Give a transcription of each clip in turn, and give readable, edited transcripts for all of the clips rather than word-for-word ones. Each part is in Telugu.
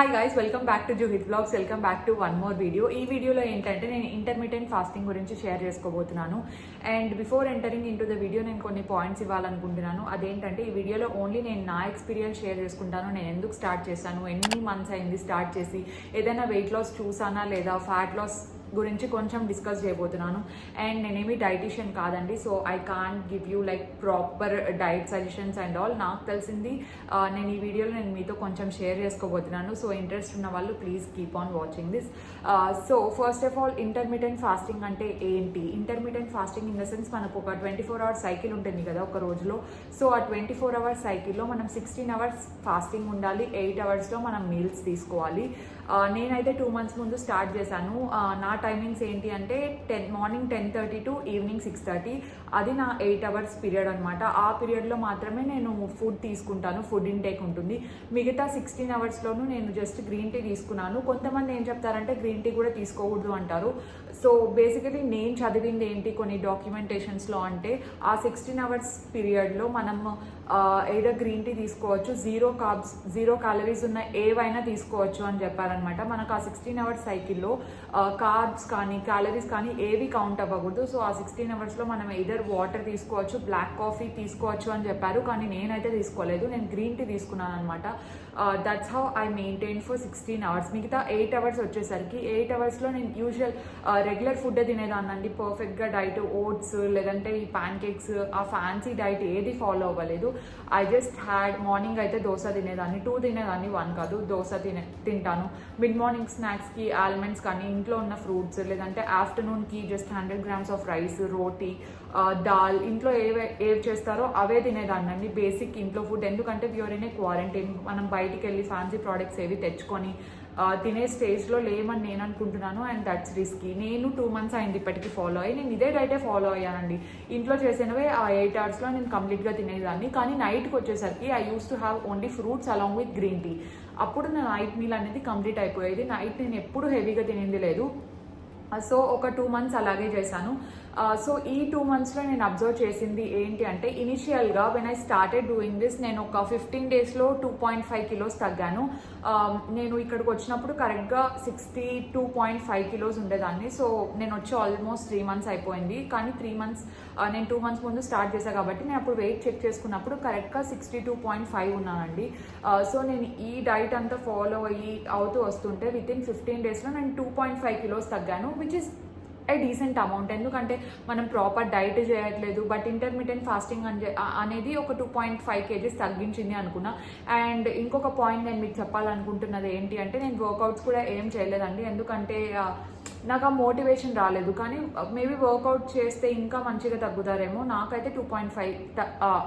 Hi guys, welcome back to Juhith blogs. Welcome back to one more video. ఈ వీడియోలో ఏంటంటే నేను ఇంటర్మీడియట్ ఫాస్టింగ్ గురించి షేర్ చేసుకోబోతున్నాను. And before entering in to the video నేను కొన్ని పాయింట్స్ ఇవ్వాలనుకుంటున్నాను. అదేంటంటే ఈ వీడియోలో ఓన్లీ నేను నా ఎక్స్పీరియన్స్ షేర్ చేసుకుంటాను. నేను ఎందుకు స్టార్ట్ చేశాను, ఎన్ని మంత్స్ అయింది స్టార్ట్ చేసి, ఏదైనా వెయిట్ లాస్ చూసానా లేదా, ఫ్యాట్ లాస్ గురించి కొంచెం డిస్కస్ చేయబోతున్నాను. అండ్ నేనేమి డైటీషియన్ కాదండి, so I can't give you like proper diet suggestions and all. నాకు తెలిసింది నేను ఈ వీడియోలో నేను మీతో కొంచెం షేర్ చేసుకోబోతున్నాను. సో ఇంట్రెస్ట్ ఉన్న వాళ్ళు please keep on watching this. So first of all, intermediate fasting అంటే ఏంటి? Intermediate fasting in the sense మనకు ఒక 24 hours సైకిల్ ఉంటుంది కదా ఒక రోజులో. సో ఆ 24 hours సైకిల్లో మనం 16 hours ఫాస్టింగ్ ఉండాలి, 8 hours మనం మీల్స్ తీసుకోవాలి. నేనైతే 2 months ముందు స్టార్ట్ చేశాను. నా టైమింగ్స్ ఏంటి అంటే మార్నింగ్ 10:30 to ఈవినింగ్ 6:30. అది నా 8 hours పీరియడ్ అనమాట. ఆ పీరియడ్లో మాత్రమే నేను ఫుడ్ తీసుకుంటాను, ఫుడ్ ఇంటేక్ ఉంటుంది. మిగతా 16 hours నేను జస్ట్ గ్రీన్ టీ తీసుకున్నాను. కొంతమంది ఏం చెప్తారంటే గ్రీన్ టీ కూడా తీసుకోకూడదు అంటారు. సో బేసికలీ నేను చదివింది ఏంటి కొన్ని డాక్యుమెంటేషన్స్లో అంటే, ఆ 16 hours పీరియడ్లో మనం ఏదో గ్రీన్ టీ తీసుకోవచ్చు, జీరో క్యాలరీస్ ఉన్న ఏవైనా తీసుకోవచ్చు అని చెప్పారనమాట. మనకు ఆ 16 hours సైకిల్లో కార్బ్స్ కానీ క్యాలరీస్ కానీ ఏవి కౌంట్ అవ్వకూడదు. సో ఆ 16 hours మనం ఎయిదర్ వాటర్ తీసుకోవచ్చు, బ్లాక్ కాఫీ తీసుకోవచ్చు అని చెప్పారు. కానీ నేనైతే తీసుకోలేదు, నేను గ్రీన్ టీ తీసుకున్నాను అనమాట. That's how I maintain for 16 hours. మిగతా 8 hours వచ్చేసరికి 8 hours నేను యూజువల్ రెగ్యులర్ ఫుడ్ తినేదాన్నండి. పర్ఫెక్ట్గా డైట్, ఓట్స్ లేదంటే ఈ ప్యాన్ కేక్స్, ఆ ఫ్యాన్సీ డైట్ ఏది ఫాలో అవ్వలేదు. ఐ జస్ట్ హ్యాడ్ మార్నింగ్ అయితే దోశ తినేదాన్ని, 2 తినేదాన్ని, 1 కాదు. దోశ తింటాను. మిడ్ మార్నింగ్ స్నాక్స్కి ఆల్మండ్స్ కానీ, ఇంట్లో ఉన్న ఫ్రూట్స్, లేదంటే ఆఫ్టర్నూన్కి జస్ట్ 100 grams ఆఫ్ రైస్, రోటీ, దాల్, ఇంట్లో ఏవి చేస్తారో అవే తినేదాన్ని. బేసిక్ ఇంట్లో ఫుడ్. ఎందుకంటే వ్యూర్ ఇన్ ఏ క్వారంటైన్, మనం బయటికి వెళ్ళి ఫ్యాన్సీ ప్రోడక్ట్స్ ఏవి తెచ్చుకొని తినే స్టేజ్లో లేమని నేను అనుకుంటున్నాను. And that's risky. నేను 2 months అయింది ఇప్పటికీ ఫాలో అయ్యి. నేను ఇదే డైటే ఫాలో అయ్యానండి. ఇంట్లో చేసినవే ఆ 8 hours నేను కంప్లీట్గా తినేదాన్ని. కానీ నైట్కి వచ్చేసరికి I use to have only fruits along with green tea. అప్పుడు నా నైట్ మీల్ అనేది కంప్లీట్ అయిపోయేది. నైట్ నేను ఎప్పుడు హెవీగా తినేది లేదు. సో ఒక 2 months అలాగే చేశాను. సో ఈ 2 monthsలో నేను అబ్జర్వ్ చేసింది ఏంటి అంటే, ఇనిషియల్గా when I started doing this నేను ఒక 15 daysలో 2.5 kilos తగ్గాను. నేను ఇక్కడికి వచ్చినప్పుడు కరెక్ట్గా 62.5 kilos ఉండేదాన్ని. సో నేను వచ్చి ఆల్మోస్ట్ 3 months అయిపోయింది. కానీ 3 months నేను 2 months ముందు స్టార్ట్ చేశాను కాబట్టి నేను అప్పుడు వెయిట్ చెక్ చేసుకున్నప్పుడు కరెక్ట్గా 62.5 ఉన్నానండి. సో నేను ఈ డైట్ అంతా ఫాలో అవుతూ వస్తుంటే వితిన్ 15 daysలో నేను 2.5 kilos తగ్గాను, which is a decent amount. ఎందుకంటే మనం ప్రాపర్ డైట్ చేయట్లేదు. బట్ ఇంటర్మీడియట్ ఫాస్టింగ్ అనేది ఒక 2.5 kgs తగ్గించింది అనుకున్నా. అండ్ ఇంకొక పాయింట్ నేను మీకు చెప్పాలనుకుంటున్నది ఏంటి అంటే, నేను వర్కౌట్స్ కూడా ఏం చేయలేదండి. ఎందుకంటే నాకు ఆ మోటివేషన్ రాలేదు. కానీ మేబీ వర్కౌట్ చేస్తే ఇంకా మంచిగా తగ్గుతారేమో. నాకైతే 2.5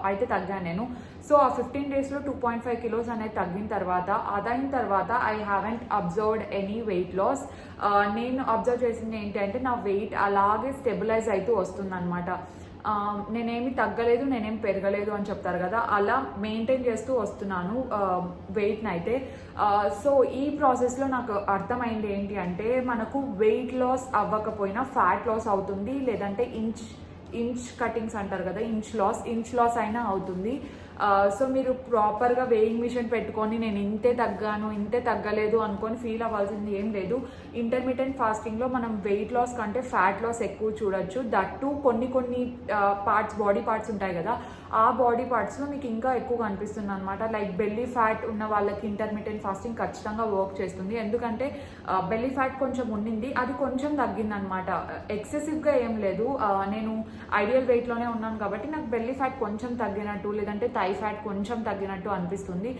అయితే తగ్గాను నేను. సో ఆ 15 daysలో 2.5 kilos అనేది తగ్గిన తర్వాత, అదైన తర్వాత I haven't observed any weight loss. నేను అబ్జర్వ్ చేసింది ఏంటి అంటే, నా వెయిట్ అలాగే స్టెబిలైజ్ అవుతూ వస్తుందన్నమాట. నేనేమి తగ్గలేదు, నేనేం పెరగలేదు అని చెప్తారు కదా, అలా మెయింటైన్ చేస్తూ వస్తున్నాను వెయిట్ని అయితే. సో ఈ ప్రాసెస్లో నాకు అర్థమైంది ఏంటి అంటే, మనకు వెయిట్ లాస్ అవ్వకపోయినా ఫ్యాట్ లాస్ అవుతుంది, లేదంటే ఇంచ్ కటింగ్స్ అంటారు కదా, ఇంచ్ లాస్ అయినా అవుతుంది. సో మీరు ప్రాపర్గా వేయింగ్ మిషన్ పెట్టుకొని నేను ఇంతే తగ్గాను, ఇంతే తగ్గలేదు అనుకొని ఫీల్ అవ్వాల్సింది ఏం లేదు. ఇంటర్మీడియట్ ఫాస్టింగ్లో మనం వెయిట్ లాస్ కంటే ఫ్యాట్ లాస్ ఎక్కువ చూడొచ్చు. దట్టు కొన్ని పార్ట్స్, బాడీ పార్ట్స్ ఉంటాయి కదా, ఆ బాడీ పార్ట్స్లో మీకు ఇంకా ఎక్కువ కనిపిస్తుంది అనమాట. లైక్ బెల్లీ ఫ్యాట్ ఉన్న వాళ్ళకి ఇంటర్మీడియట్ ఫాస్టింగ్ ఖచ్చితంగా వర్క్ చేస్తుంది. ఎందుకంటే బెల్లీ ఫ్యాట్ కొంచెం ఉండింది, అది కొంచెం తగ్గిందనమాట. ఎక్సెసివ్గా ఏం లేదు. నేను ఐడియల్ వెయిట్లోనే ఉన్నాను కాబట్టి నాకు బెల్లీ ఫ్యాట్ కొంచెం తగ్గినట్టు, లేదంటే థై ఫ్యాట్ కొంచెం తగ్గినట్టు అనిపిస్తుంది.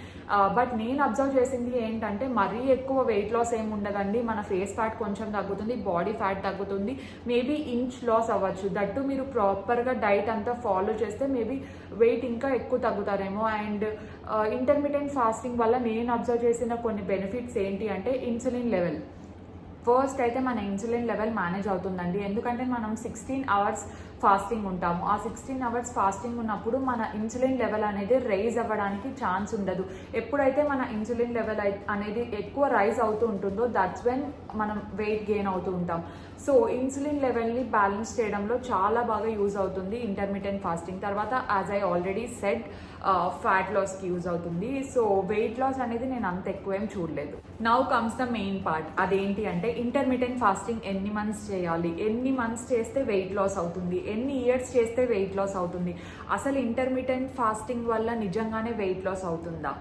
బట్ నేను అబ్జర్వ్ చేసింది ఏంటంటే, మరీ ఎక్కువ వెయిట్ లాస్ ఏమి ఉండదండి. మన ఫేస్ ఫ్యాట్ కొంచెం తగ్గుతుంది, బాడీ ఫ్యాట్ తగ్గుతుంది, మేబీ ఇంచ్ లాస్ అవ్వచ్చు. దట్టు మీరు ప్రాపర్గా డైట్ అంతా ఫాలో చేస్తే మేబీ వెయిట్ ఇంకా ఎక్కువ తగ్గుతారేమో. అండ్ ఇంటర్మీడియట్ ఫాస్టింగ్ వల్ల నేను అబ్జర్వ్ చేసిన కొన్ని బెనిఫిట్స్ ఏంటి అంటే, ఇన్సులిన్ లెవెల్. ఫస్ట్ అయితే మన ఇన్సులిన్ లెవెల్ మేనేజ్ అవుతుందండి. ఎందుకంటే మనం 16 hours ఫాస్టింగ్ ఉంటాము. ఆ 16 అవర్స్ ఫాస్టింగ్ ఉన్నప్పుడు మన ఇన్సులిన్ లెవెల్ అనేది రైజ్ అవ్వడానికి ఛాన్స్ ఉండదు. ఎప్పుడైతే మన ఇన్సులిన్ లెవెల్ అనేది ఎక్కువ రైజ్ అవుతూ ఉంటుందో దట్స్ వెన్ మనం వెయిట్ గెయిన్ అవుతూ ఉంటాం. సో ఇన్సులిన్ లెవెల్ని బ్యాలెన్స్ చేయడంలో చాలా బాగా యూజ్ అవుతుంది ఇంటర్మిటెంట్ ఫాస్టింగ్. తర్వాత as I already said fat లాస్కి యూజ్ అవుతుంది. సో వెయిట్ లాస్ అనేది నేను అంత ఎక్కువ ఏం చూడలేదు. Now comes the main part. అదేంటి అంటే ఇంటర్మిటెంట్ ఫాస్టింగ్ ఎన్ని మంత్స్ చేయాలి, ఎన్ని మంత్స్ చేస్తే వెయిట్ లాస్ అవుతుంది, ఎన్ని ఇయర్స్ చేస్తే వెయిట్ లాస్ అవుతుంది, అసలు ఇంటర్మిటెంట్ ఫాస్టింగ్ వల్ల నిజంగానే వెయిట్ లాస్ అవుతుందా?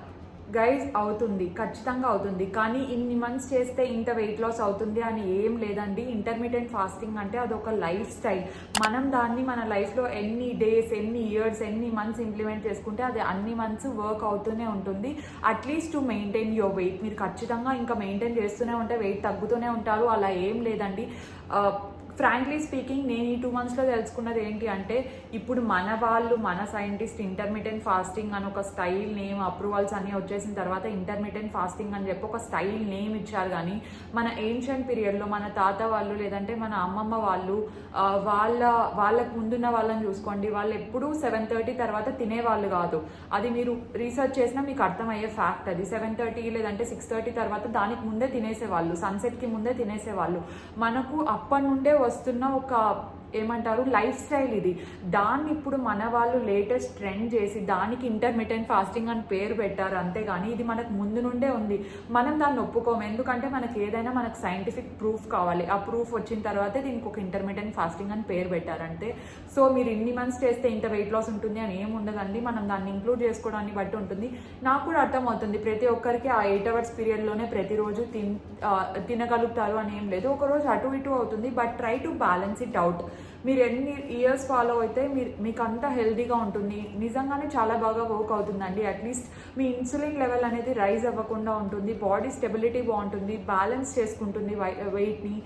గైజ్ అవుతుంది, ఖచ్చితంగా అవుతుంది. కానీ ఇన్ని మంత్స్ చేస్తే ఇంత వెయిట్ లాస్ అవుతుంది అని ఏం లేదండి. ఇంటర్మీడియట్ ఫాస్టింగ్ అంటే అదొక లైఫ్ స్టైల్. మనం దాన్ని మన లైఫ్లో ఎన్ని డేస్, ఎన్ని ఇయర్స్, ఎన్ని మంత్స్ ఇంప్లిమెంట్ చేసుకుంటే అది అన్ని మంత్స్ వర్క్ అవుతూనే ఉంటుంది. At least to maintain your weight. మీరు ఖచ్చితంగా ఇంకా మెయింటైన్ చేస్తూనే ఉంటే వెయిట్ తగ్గుతూనే ఉంటారు, అలా ఏం లేదండి. ఫ్రాంక్లీ స్పీకింగ్ నేను ఈ 2 monthsలో తెలుసుకున్నది ఏంటి అంటే, ఇప్పుడు మన సైంటిస్ట్ ఇంటర్మిటెంట్ ఫాస్టింగ్ అని ఒక స్టైల్ నేమ్, అప్రూవల్స్ అన్నీ వచ్చేసిన తర్వాత ఇంటర్మిటెంట్ ఫాస్టింగ్ అని చెప్పి ఒక స్టైల్ నేమ్ ఇచ్చారు. కానీ మన ఏన్షియంట్ పీరియడ్లో మన తాత వాళ్ళు లేదంటే మన అమ్మమ్మ వాళ్ళు వాళ్ళకు ముందున్న వాళ్ళని చూసుకోండి, వాళ్ళు ఎప్పుడూ 7:30 తర్వాత తినేవాళ్ళు కాదు. అది మీరు రీసెర్చ్ చేసినా మీకు అర్థమయ్యే ఫ్యాక్ట్. అది 7:30 లేదంటే 6:30 తర్వాత దానికి ముందే తినేసేవాళ్ళు, సన్సెట్కి ముందే తినేసేవాళ్ళు. మనకు అప్పటి నుండే వస్తున్న ఒక ఏమంటారు లైఫ్ స్టైల్ ఇది. దాన్ని ఇప్పుడు మన వాళ్ళు లేటెస్ట్ ట్రెండ్ చేసి దానికి ఇంటర్మిటెంట్ ఫాస్టింగ్ అని పేరు పెట్టారు, అంతేగాని ఇది మనకు ముందు నుండే ఉంది. మనం దాన్ని ఒప్పుకోము, ఎందుకంటే మనకి ఏదైనా మనకు సైంటిఫిక్ ప్రూఫ్ కావాలి. ఆ ప్రూఫ్ వచ్చిన తర్వాతే దీనికి ఒక ఇంటర్మిటెంట్ ఫాస్టింగ్ అని పేరు పెట్టారంటే. సో మీరు ఇన్ని మంత్స్ చేస్తే ఇంత వెయిట్ లాస్ ఉంటుంది అని ఏమి ఉండదండి. మనం దాన్ని ఇంక్లూడ్ చేసుకోవడాన్ని బట్టి ఉంటుంది. నాకు కూడా అర్థమవుతుంది, ప్రతి ఒక్కరికి ఆ 8 hours పీరియడ్లోనే ప్రతిరోజు తినగలుగుతారు అని ఏం లేదు. ఒకరోజు అటు ఇటు అవుతుంది, but try to balance it out. మీరు ఎన్ని ఇయర్స్ ఫాలో అయితే మీకు అంత హెల్తీగా ఉంటుంది. నిజంగానే చాలా బాగా వర్క్ అవుతుందండి. అట్లీస్ట్ మీ ఇన్సులిన్ లెవెల్ అనేది రైజ్ అవ్వకుండా ఉంటుంది, బాడీ స్టెబిలిటీ బాగుంటుంది, బ్యాలెన్స్ చేసుకుంటుంది వెయిట్ని.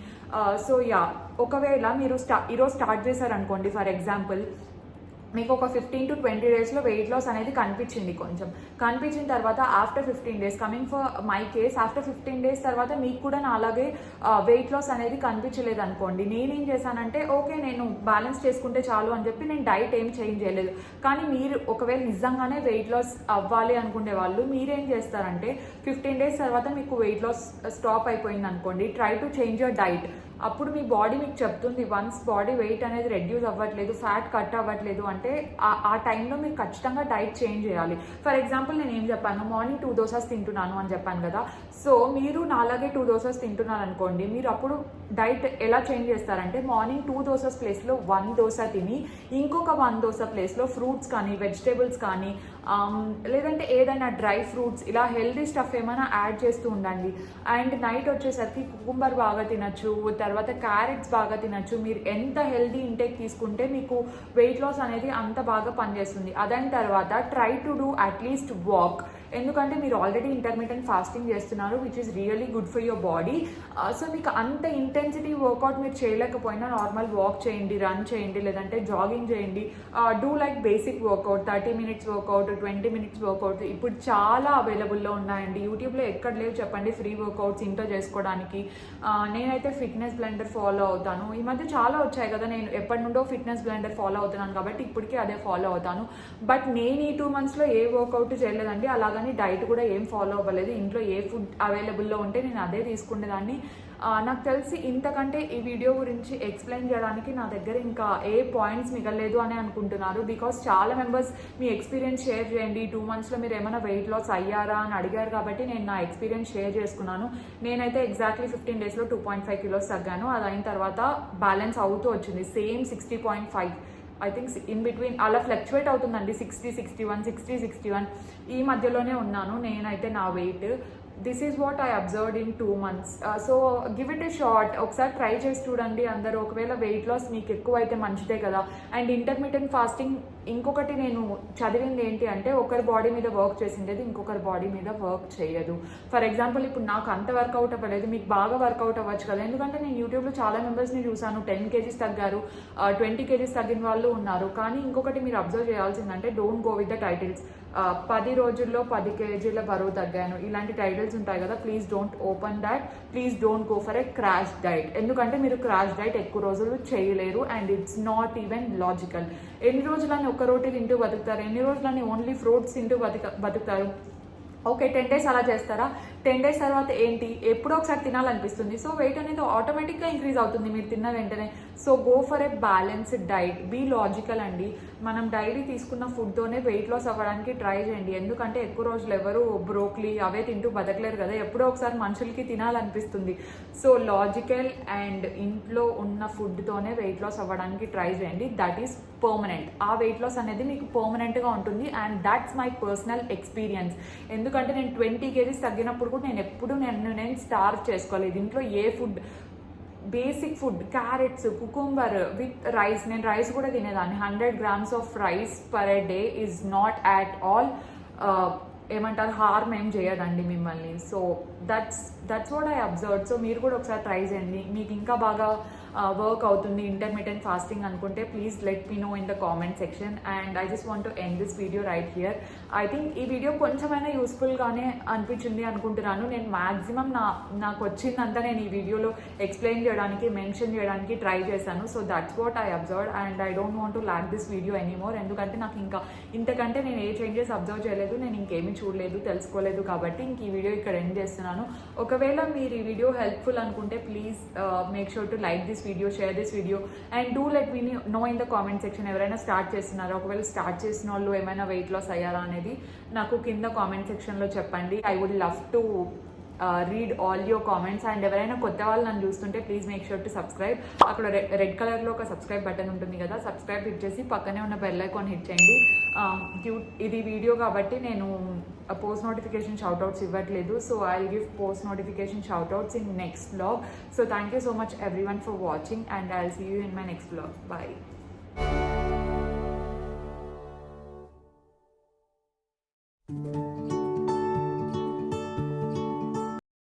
సో యా, ఒకవేళ మీరు ఈరోజు స్టార్ట్ చేశారనుకోండి, ఫర్ ఎగ్జాంపుల్ మీకు ఒక 15 to 20 daysలో వెయిట్ లాస్ అనేది కనిపించిన తర్వాత after 15 days, coming for my case, after 15 days తర్వాత మీకు కూడా అలాగే వెయిట్ లాస్ అనేది కనిపించలేదు అనుకోండి. నేనేం చేశానంటే, ఓకే నేను బ్యాలెన్స్ చేసుకుంటే చాలు అని చెప్పి నేను డైట్ ఏం చేంజ్ చేయలేదు. కానీ మీరు ఒకవేళ నిజంగానే వెయిట్ లాస్ అవ్వాలి అనుకునే వాళ్ళు మీరేం చేస్తారంటే, 15 days తర్వాత మీకు వెయిట్ లాస్ స్టాప్ అయిపోయింది అనుకోండి, try to change your diet. అప్పుడు మీ బాడీ మీకు చెప్తుంది, వన్స్ బాడీ వెయిట్ అనేది రెడ్యూస్ అవ్వట్లేదు, ఫ్యాట్ కట్ అవ్వట్లేదు అంటే ఆ టైంలో మీరు ఖచ్చితంగా డైట్ చేంజ్ చేయాలి. ఫర్ ఎగ్జాంపుల్ నేను ఏం చెప్పాను, మార్నింగ్ 2 dosas తింటున్నాను అని చెప్పాను కదా. సో మీరు నాలాగే 2 dosas తింటున్నారు అనుకోండి, మీరు అప్పుడు డైట్ ఎలా చేంజ్ చేస్తారంటే, మార్నింగ్ 2 dosas ప్లేస్లో 1 dosa తిని ఇంకొక 1 dosa ప్లేస్లో ఫ్రూట్స్ కానీ వెజిటేబుల్స్ కానీ లేదంటే ఏదైనా డ్రై ఫ్రూట్స్ ఇలా హెల్దీ స్టఫ్ ఏమైనా యాడ్ చేస్తూ ఉండండి. అండ్ నైట్ వచ్చేసరికి కుకుంబర్ బాగా తినచ్చు, తర్వాత క్యారెట్స్ బాగా తినచ్చు. మీరు ఎంత హెల్దీ ఇంటేక్ తీసుకుంటే మీకు వెయిట్ లాస్ అనేది అంత బాగా పనిచేస్తుంది. అదైన తర్వాత try to do at least walk. ఎందుకంటే మీరు ఆల్రెడీ ఇంటర్మీడియట్ ఫాస్టింగ్ చేస్తున్నారు, which is really good for your body. So మీకు అంత ఇంటెన్సిటీ వర్కౌట్ మీరు చేయలేకపోయినా నార్మల్ వాక్ చేయండి, రన్ చేయండి, లేదంటే జాగింగ్ చేయండి. Do like basic workout, 30 minutes workout, 20 minutes workout ఇప్పుడు చాలా అవైలబుల్లో ఉన్నాయండి. యూట్యూబ్లో ఎక్కడ లేవు చెప్పండి ఫ్రీ వర్కౌట్స్ ఇంట్లో చేసుకోవడానికి. నేనైతే ఫిట్నెస్ బ్లెండర్ ఫాలో అవుతాను. ఈ మధ్య చాలా వచ్చాయి కదా, నేను ఎప్పటి నుండో ఫిట్నెస్ బ్లెండర్ ఫాలో అవుతున్నాను కాబట్టి ఇప్పటికీ అదే ఫాలో అవుతాను. బట్ నేను ఈ 2 monthsలో ఏ వర్కౌట్ చేయలేదండి, అలాగని డైట్ కూడా ఏం ఫాలో అవ్వలేదు. ఇంట్లో ఏ ఫుడ్ అవైలబుల్లో ఉంటే నేను అదే తీసుకునేదాన్ని. నాకు తెలిసి ఇంతకంటే ఈ వీడియో గురించి ఎక్స్ప్లెయిన్ చేయడానికి నా దగ్గర ఇంకా ఏ పాయింట్స్ మిగలలేదు అని అనుకుంటున్నారు. బికాస్ చాలా మెంబర్స్ మీ ఎక్స్పీరియన్స్ షేర్ చేయండి, 2 monthsలో మీరు ఏమైనా వెయిట్ లాస్ అయ్యారా అని అడిగారు కాబట్టి నేను నా ఎక్స్పీరియన్స్ షేర్ చేసుకున్నాను. నేనైతే ఎగ్జాక్ట్లీ 15 daysలో 2.5 kilos తగ్గాను. అది అయిన తర్వాత బ్యాలెన్స్ అవుతూ వచ్చింది, same 60.5. I think in between అలా ఫ్లక్చువేట్ అవుతుందండి, 60, 61, 60, 61 ఈ మధ్యలోనే ఉన్నాను నేనైతే నా weight. This is what I observed in 2 months. So give it a shot, ఒకసారి ట్రై చేసి చూడండి అందరూ. ఒకవేళ వెయిట్ లాస్ మీకు ఎక్కువ అయితే మంచిదే కదా. అండ్ ఇంటర్మీడియట్ ఫాస్టింగ్ ఇంకొకటి నేను చదివింది ఏంటి అంటే ఒకరి బాడీ మీద వర్క్ చేసిండేది ఇంకొకరి బాడీ మీద వర్క్ చేయదు. ఫర్ ఎగ్జాంపుల్ ఇప్పుడు నాకు అంత వర్కౌట్ అవ్వలేదు, మీకు బాగా వర్కౌట్ అవ్వచ్చు కదా. ఎందుకంటే నేను యూట్యూబ్లో చాలా మెంబర్స్ని చూసాను, 10 kgs తగ్గారు, 20 kgs తగ్గిన వాళ్ళు ఉన్నారు. కానీ ఇంకొకటి మీరు అబ్జర్వ్ చేయాల్సిందంటే don't go with the titles. 10 రోజుల్లో 10 kgల బరువు తగ్గాను ఇలాంటి టైటిల్స్ ఉంటాయి కదా. Please don't open that, please don't go for a crash diet. ఎందుకంటే మీరు క్రాష్ డైట్ ఎక్కువ రోజులు చేయలేరు and it's not even logical. ఎన్ని రోజులని ఒక్క రోటీ తింటూ బతుకుతారు, ఎన్ని రోజులని ఓన్లీ ఫ్రూట్స్ తింటూ బతుకుతారు. ఓకే 10 days అలా చేస్తారా, 10 days తర్వాత ఏంటి, ఎప్పుడో ఒకసారి తినాలనిపిస్తుంది. సో వెయిట్ అనేది ఆటోమేటిక్గా ఇంక్రీజ్ అవుతుంది మీరు తిన్న వెంటనే. So go for a balanced diet, be logical అండి. మనం డైలీ తీసుకున్న ఫుడ్తోనే వెయిట్ లాస్ అవ్వడానికి ట్రై చేయండి. ఎందుకంటే ఎక్కువ రోజులు ఎవరు బ్రోక్లీ అవే తింటూ బతకలేరు కదా, ఎప్పుడో ఒకసారి మనుషులకి తినాలనిపిస్తుంది. సో లాజికల్ అండ్ ఇంట్లో ఉన్న ఫుడ్తోనే వెయిట్ లాస్ అవ్వడానికి ట్రై చేయండి. That is permanent. ఆ వెయిట్ లాస్ అనేది మీకు పర్మనెంట్గా ఉంటుంది and that's my personal experience. ఎందుకంటే నేను 20 kgs తగ్గినప్పుడు కూడా నేను ఎప్పుడు నేను స్టార్వ్ చేసుకోలేదు. ఇంట్లో ఏ food, basic food, carrots, cucumber with rice, నేను రైస్ కూడా తినేదాన్ని. 100 grams of rice per a day is not at all ఏమంటారు హార్మ్ ఏం చేయదండి మిమ్మల్ని. So that's what I observe. So మీరు కూడా ఒకసారి ట్రై చేయండి. మీకు ఇంకా బాగా వర్క్ అవుతుంది ఇంటర్మీడియట్ ఫాస్టింగ్ అనుకుంటే please let me know in the comment section. And I just want to end this video right here. I think ఈ వీడియో కొంచెమైనా యూస్ఫుల్గానే అనిపించింది అనుకుంటున్నాను. నేను మ్యాక్సిమం నాకు వచ్చిందంతా నేను ఈ వీడియోలో ఎక్స్ప్లెయిన్ చేయడానికి, మెన్షన్ చేయడానికి ట్రై చేశాను. So that's what I observe and I don't want to lakh this video anymore. ఎందుకంటే నాకు ఇంకా ఇంతకంటే నేను ఏ చేంజెస్ అబ్జర్వ్ చేయలేదు, నేను ఇంకేమీ చూడలేదు, తెలుసుకోలేదు. కాబట్టి ఇంక ఈ వీడియో ఇక్కడ ఎండ్ చేస్తున్నాను. ఒకవేళ మీరు ఈ వీడియో హెల్ప్ఫుల్ అనుకుంటే please make sure to like this video, share this video and do let me know in the comment section ఎవరైనా స్టార్ట్ చేస్తున్నారా. ఒకవేళ స్టార్ట్ చేసిన వాళ్ళు ఏమైనా వెయిట్ లాస్ అయ్యారా అనేది నాకు కింద కామెంట్ సెక్షన్లో చెప్పండి. I would love to read all your comments. And ఎవరైనా కొత్త వాళ్ళు నన్ను చూస్తుంటే please make sure to subscribe. అక్కడ రెడ్ కలర్లో ఒక సబ్స్క్రైబ్ బటన్ ఉంటుంది కదా, సబ్స్క్రైబ్ హిట్ చేసి పక్కనే ఉన్న బెల్ ఐకాన్ హిట్ చేయండి. ఇది వీడియో కాబట్టి నేను పోస్ట్ నోటిఫికేషన్ షౌట్అవుట్స్ ఇవ్వట్లేదు. So I will give post notification shoutouts in next vlog. So thank you so much everyone for watching and I'll see you in my next vlog. Bye.